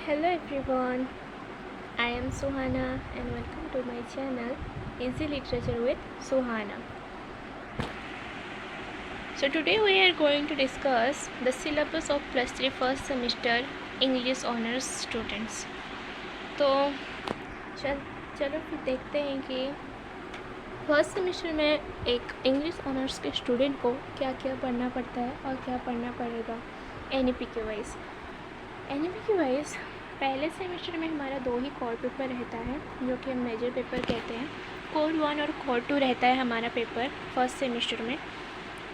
Hello everyone, I am Suhana and welcome to my channel Easy Literature with Suhana. So today we are going to discuss the syllabus of +3 first semester English Honors students. तो चलो फिर देखते हैं कि first semester में एक English honours के student को क्या क्या पढ़ना पड़ता है और क्या पढ़ना पड़ेगा एनईपी के वाइज। पहले सेमेस्टर में हमारा 2 ही कोर पेपर रहता है जो कि हम मेजर पेपर कहते हैं। कोर 1 और कोर 2 रहता है हमारा पेपर फर्स्ट सेमेस्टर में।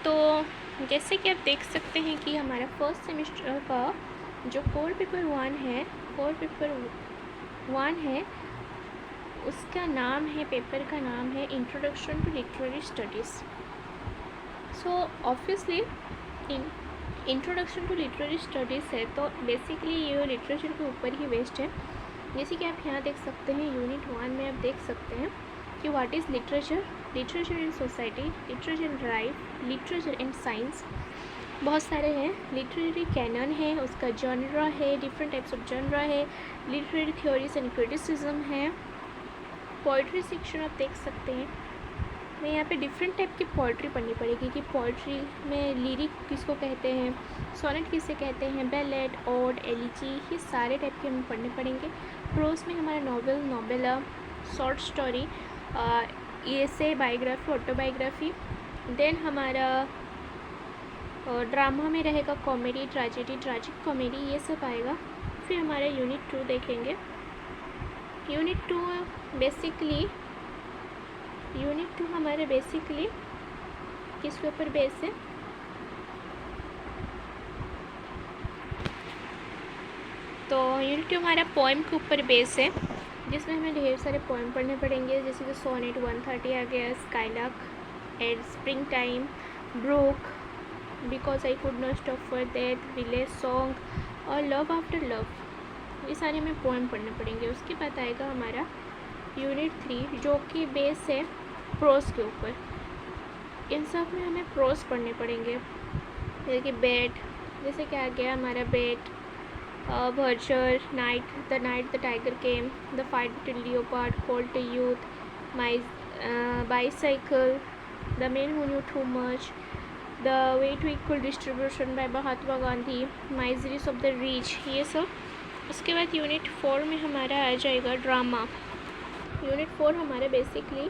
तो जैसे कि आप देख सकते हैं कि हमारा फर्स्ट सेमेस्टर का जो कोर पेपर 1 है उसका नाम है, पेपर का नाम है introduction to literary studies. So obviously introduction to literary studies है तो बेसिकली ये लिटरेचर के ऊपर ही बेस्ड है। जैसे कि आप यहाँ देख सकते हैं यूनिट 1 में आप देख सकते हैं कि what is literature in society, literature in life, literature in science, बहुत सारे हैं। लिटरेरी कैनन है, उसका जॉनरा है, डिफरेंट टाइप्स ऑफ जॉनरा है, लिटरेरी थ्योरीज एंड क्रिटिसिज्म है। पोइट्री सेक्शन आप देख सकते हैं, मैं यहाँ पे डिफरेंट टाइप की पोइट्री पढ़नी पड़ेगी कि पोइट्री में लिरिक किसको कहते हैं, सोनेट किसे कहते हैं, बैलेट, ओड, एलिजी, ये सारे टाइप के हमें पढ़ने पड़ेंगे। प्रोज में हमारा नॉवेल, नोवेला, शॉर्ट स्टोरी, एसे, बायोग्राफी, ऑटोबायोग्राफी। देन हमारा ड्रामा में रहेगा कॉमेडी, ट्रेजेडी, ट्रैजिक कॉमेडी, ये सब आएगा। फिर हमारा यूनिट 2 देखेंगे। यूनिट 2 हमारे बेसिकली किसके ऊपर बेस है, तो यूनिट 2 हमारा पोएम के ऊपर बेस है जिसमें हमें ढेर सारे पोएम पढ़ने पड़ेंगे। जैसे कि सोनेट 130 आ गया, skylark, at spring time, brook, because I could not stop for that, village song और लव आफ्टर लव, ये सारे हमें पोएम पढ़ने पड़ेंगे। उसके बाद आएगा हमारा यूनिट 3 जो कि बेस है प्रोज के ऊपर। इन सब में हमें प्रोज पढ़ने पड़ेंगे जैसे कि जैसे कि आ गया हमारा बेट, वर्चर, night the tiger came, the fight between leopard, called to youth, bicycle, the man who knew too much, the way to equal distribution by Mahatma Gandhi, miseries of the rich, ये सब। उसके बाद यूनिट 4 में हमारा आ जाएगा ड्रामा। यूनिट 4 हमारा basically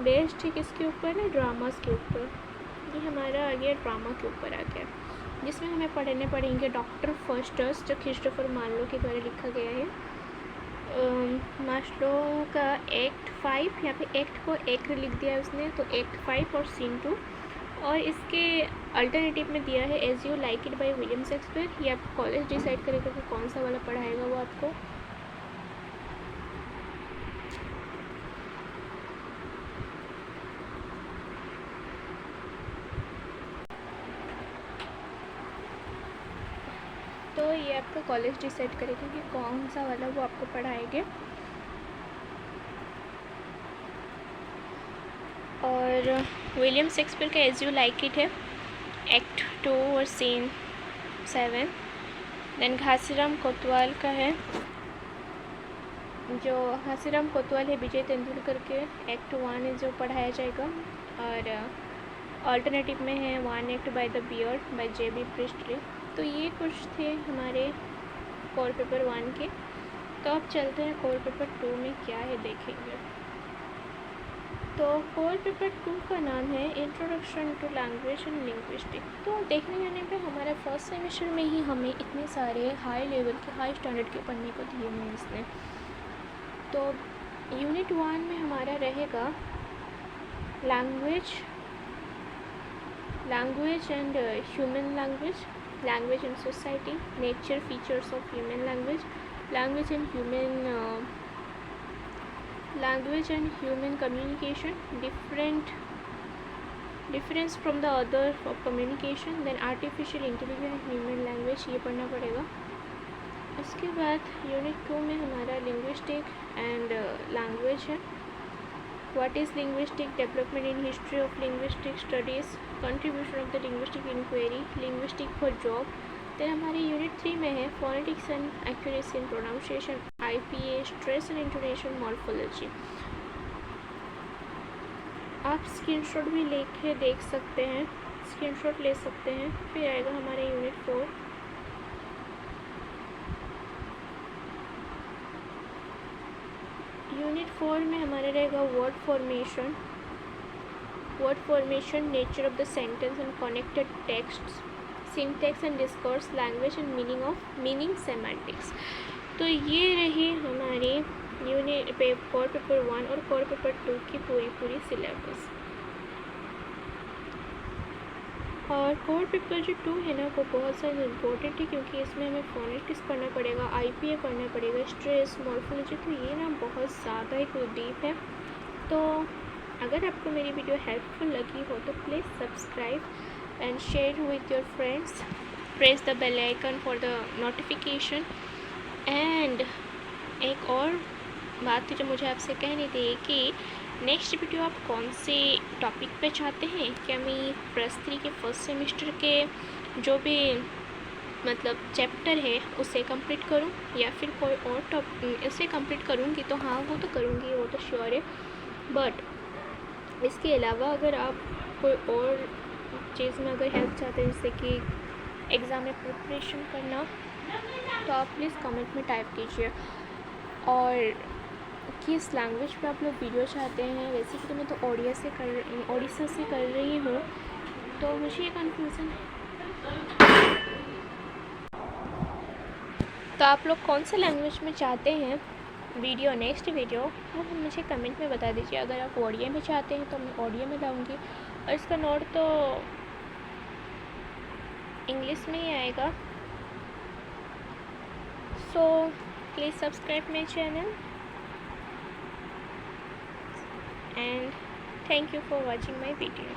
based है किसके ऊपर है, ड्रामास के ऊपर। ये हमारा आ गया ड्रामा के ऊपर आ गया, जिसमें हमें पढ़ने पड़ेंगे डॉक्टर फर्स्टर्स जो क्रिस्टोफर मार्लो के द्वारा लिखा गया है। मार्लो का एक्ट 5, यहाँ पे एक्ट को एक लिख दिया है उसने, तो एक्ट 5 और सीन 2। और इसके अल्टरनेटिव में दिया है as you like it by William Shakespeare. ये आपको कॉलेज डिसाइड करेगा कि कौन सा वाला पढ़ाएगा वो आपको। तो ये आपका कॉलेज डिसाइड करेगा कि कौन सा वाला वो आपको पढ़ाएंगे। और विलियम शेक्सपियर का एज यू लाइक इट है, एक्ट 2 और सीन 7। देन घासीराम कोतवाल का है, जो घासीराम कोतवाल है विजय तेंदुलकर के, एक्ट 1 है जो पढ़ाया जाएगा। और अल्टरनेटिव में है 1 act by the beard by J B. Priestley. तो ये कुछ थे हमारे कोर पेपर 1 के। तो अब चलते हैं कोर पेपर 2 में क्या है देखेंगे। तो कोर पेपर 2 का नाम है introduction to language and linguistic. तो देखने जाने पे हमारा फर्स्ट सेमेस्टर में ही हमें इतने सारे हाई लेवल के, हाई स्टैंडर्ड के पढ़ने को दिए हुए हैं इसने। तो यूनिट 1 में हमारा रहेगा language and human language and society, nature, features of human language and human communication, difference from the other of communication. Then artificial intelligence, human language, ये पढ़ना पड़ेगा। उसके बाद यूनिट 2 में हमारा लिंग्विस्टिक एंड लैंग्वेज है। What is linguistic, development in history of linguistic studies, contribution of the linguistic inquiry, linguistic for job, then हमारे unit 3 में है phonetics and accuracy in pronunciation, IPA, stress and intonation, morphology. आप screenshot भी लेके देख सकते हैं, स्क्रीनशॉट ले सकते हैं। फिर आएगा हमारे यूनिट 4। यूनिट 4 में हमारा रहेगा word formation, nature of the sentence and connected texts, syntax and discourse, language and meaning semantics. तो ये रही हमारी यूनिट कोर पेपर 1 और कोर पेपर 2 की पूरी सिलेबस। और कोर पेपर जो 2 है ना वो बहुत ज़्यादा इम्पोर्टेंट है, क्योंकि इसमें हमें फोनेटिक्स पढ़ना पड़ेगा, IPA पढ़ना पड़ेगा, स्ट्रेस, मॉर्फोलॉजी, तो ये ना बहुत ज़्यादा ही कोई डीप है। तो अगर आपको मेरी वीडियो हेल्पफुल लगी हो तो please subscribe and share with your friends, press the bell icon for the notification. And एक और बात जो मुझे आपसे कहनी थी कि नेक्स्ट वीडियो आप कौन से टॉपिक पे चाहते हैं, क्या मैं +3 के फर्स्ट सेमेस्टर के जो भी मतलब चैप्टर है उसे कंप्लीट करूं, या फिर कोई और टॉपिक इसे कंप्लीट करूंगी, तो हाँ वो तो करूंगी, वो तो श्योर है। बट इसके अलावा अगर आप कोई और चीज़ में अगर हेल्प चाहते हैं, जैसे कि एग्ज़ाम में प्रिपरेशन करना, तो आप प्लीज़ कमेंट में टाइप कीजिए। और किस लैंग्वेज पे आप लोग वीडियो चाहते हैं, वैसे कि तो मैं तो ओडिशा से कर रही हूँ, तो मुझे ये कन्फ्यूज़न है। तो आप लोग कौन से लैंग्वेज में चाहते हैं वीडियो, नेक्स्ट वीडियो, वो मुझे कमेंट में बता दीजिए। अगर आप ऑडियो में चाहते हैं तो मैं ऑडियो में लाऊंगी, और इसका नोट तो इंग्लिश में ही आएगा। So please subscribe my channel and thank you for watching my video.